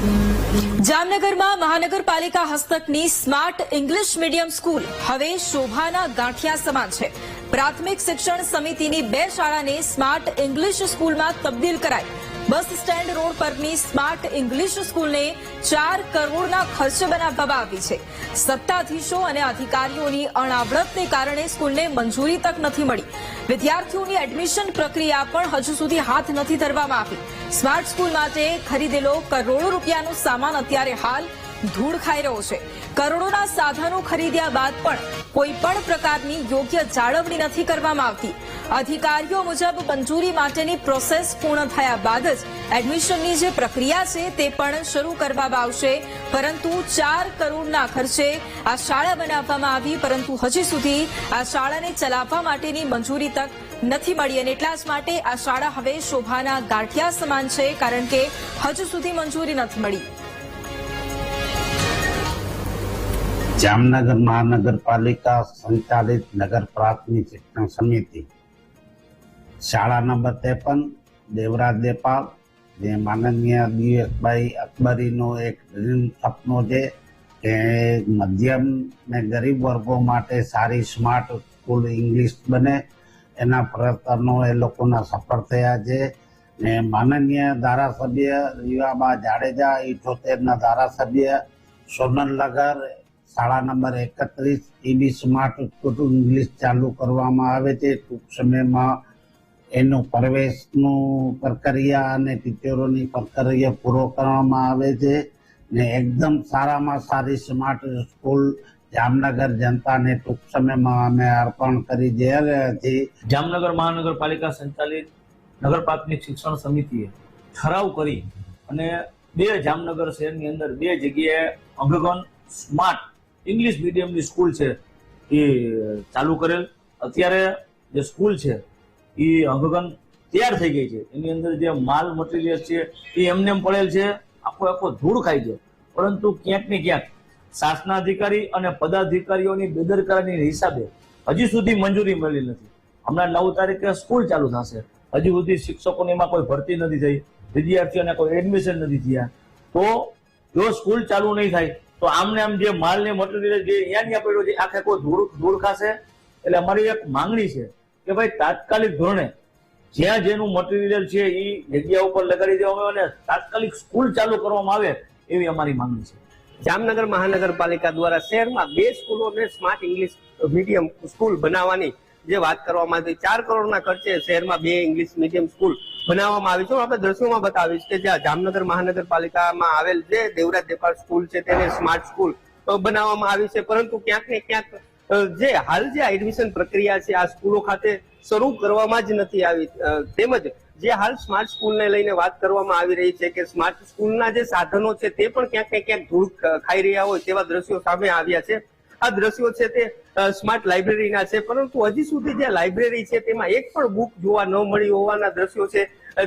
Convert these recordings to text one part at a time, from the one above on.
જામનગરમાં મહાનગરપાલિકા હસ્તકની સ્માર્ટ ઇંગ્લિશ મીડિયમ સ્કૂલ હવે શોભાના ગાંઠિયા સમાન છે। પ્રાથમિક શિક્ષણ સમિતિની 2 શાળાને સ્માર્ટ ઇંગ્લિશ સ્કૂલમાં તબદીલ કરાઈ। બસ સ્ટેન્ડ રોડ પરની સ્માર્ટ ઇંગ્લિશ સ્કૂલને 4 કરોડના ખર્ચે બનાવવામાં આવી છે। સત્તાધીશો અને અધિકારીઓની અણાવડતને કારણે સ્કૂલને મંજૂરી તક નથી મળી। વિદ્યાર્થીઓની એડમિશન પ્રક્રિયા પણ હજુ સુધી હાથ નથી ધરવામાં આવી। સ્માર્ટ સ્કૂલ માટે ખરીદેલો કરોડો રૂપિયાનો સામાન અત્યારે હાલ ધૂળ ખાઈ રહ્યો છે। કરોડોના સાધનો ખરીદ્યા બાદ પણ કોઈ પણ પ્રકારની યોગ્ય જાળવણી નથી કરવામાં આવતી। અધિકારીઓ મુજબ મંજૂરી માટેની પ્રોસેસ પૂર્ણ થયા બાદ જ એડમિશનની જે પ્રક્રિયા છે તે પણ શરૂ કરવામાં આવશે, પરંતુ 4 કરોડના ખર્ચે આ શાળા બનાવવામાં આવી, પરંતુ હજી સુધી આ શાળાને ચલાવવા માટેની મંજૂરી તક નથી મળી અને એટલા જ માટે આ શાળા હવે શોભાના ગાંઠિયા સમાન છે, કારણ કે હજુ સુધી મંજૂરી નથી મળી। जामनगर महानगरपालिका संचालित नगर प्राथमिक शिक्षण समिति शाला नंबर 53 देवराज देपाल जे माननीय दिवेशभाई अकबरी नो एक सपनो है कि मध्यम ने गरीब वर्गों माटे सारी स्मार्ट स्कूल इंग्लिश बने एना प्रयत्नों ए लोकोना सफल थया छे। ने माननीय धारासभ्य રીવાબા જાડેજા 78 ना धारासभ्य સોનલનગર शाला number 31 EB smart school English चालू करवामां आवे छे। टूंक समयमां एनो प्रवेशनो प्रक्रिया अने टीचरोनी प्रक्रिया पूरो करवामां आवे छे ने एकदम सारामां सारी स्मार्ट स्कूल जामनगर जनता ने टूंक समयमां अमे अर्पण करी जई रह्या छीए। जामनगर महानगरपालिका संचालित नगर प्राथमिक शिक्षण समितिए ठराव करी अने 2 जामनगर शहरनी अंदर 2 जग्याए अग्रगण स्मार्ट इंग्लिश मीडियम की स्कूल है ये चालू करेल। अत्यारे जे स्कूल है ये अग्रगण तैयार थई गई है। एनी अंदर जे माल मटीरियल है ये एमने एम पड़ेल है, आखो आखो धूळ खाई है, परंतु क्यांक ने क्यांक शासनाधिकारी अने पदाधिकारीओनी बेदरकारीनी हिसाबे हजी सुधी मंजूरी मळी नथी। हमणां 9 तारीखे स्कूल चालू थशे, हजी सुधी शिक्षकोनी एमां कोई भरती नथी थई, विद्यार्थीओने कोई एडमिशन नथी थया। तो जो स्कूल चालू नहीं थाय तो आमने आम जे माल ने मटीरियल जे यानी आपणो जे आखे कोई धूळ खाशे। એટલે અમારી એક માંગણી છે કે ભાઈ તાત્કાલિક ધોરણે જ્યાં જેનું મટીરિયલ છે એ જગ્યા ઉપર લગાડી દેવામાં આવે અને તાત્કાલિક સ્કૂલ ચાલુ કરવામાં આવે એવી અમારી માંગણી છે। જામનગર મહાનગરપાલિકા દ્વારા શહેરમાં 2 સ્કૂલોને સ્માર્ટ ઇંગ્લિશ મીડિયમ સ્કૂલ બનાવવાની જે વાત કરવામાં આવી, 4 કરોડના ખર્ચે શહેરમાં 2 ઇંગ્લિશ મીડિયમ સ્કૂલ બનાવવામાં આવી છે। આપણે દ્રશ્યોમાં બતાવીશ કે જ્યાં જામનગર મહાનગરપાલિકામાં આવેલ જે દેવરાજ દેપાલ સ્કૂલ છે તેને સ્માર્ટ સ્કૂલ બનાવવામાં આવી છે, પરંતુ ક્યાંક ને ક્યાંક જે હાલ જે એડમિશન પ્રક્રિયા છે આ સ્કૂલો ખાતે શરૂ કરવામાં જ નથી આવી। તેમજ જે હાલ સ્માર્ટ સ્કૂલને લઈને વાત કરવામાં આવી રહી છે કે સ્માર્ટ સ્કૂલના જે સાધનો છે તે પણ ક્યાંક ને ક્યાંક ધૂળ ખાઈ રહ્યા હોય તેવા દ્રશ્યો સામે આવ્યા છે। આ દ્રશ્યો છે તે સ્માર્ટ લાઇબ્રેરીના છે, પરંતુ હજી સુધી જે લાઇબ્રેરી છે તેમાં એક પણ બુક જોવા ન મળી હોવાના દ્રશ્યો છે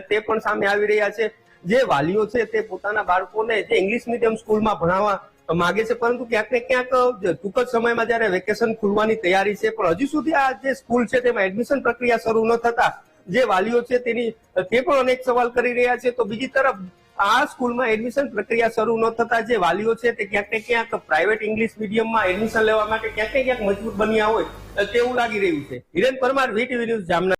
તે પણ સામે આવી રહ્યા છે। જે વાલીઓ છે તે પોતાના બાળકોને જે ઇંગ્લિશ મીડિયમ સ્કૂલમાં ભણાવવા માંગે છે, પરંતુ ક્યાંક ને ક્યાંક ટૂંક જ સમયમાં જયારે વેકેશન ખુલવાની તૈયારી છે પણ હજી સુધી આ જે સ્કૂલ છે તેમાં એડમિશન પ્રક્રિયા શરૂ ન થતા જે વાલીઓ છે તે પણ અનેક સવાલ કરી રહ્યા છે। તો બીજી તરફ આ સ્કૂલમાં એડમિશન પ્રક્રિયા શરૂ ન થતા જે વાલીઓ છે તે ક્યાંક ને ક્યાંક પ્રાઇવેટ ઇંગ્લિશ મીડિયમમાં એડમિશન લેવા માટે ક્યાંક ને ક્યાંક મજબૂર બન્યા હોય તેવું લાગી રહ્યું છે। Hiren Parmar, VTV news, Jamnagar.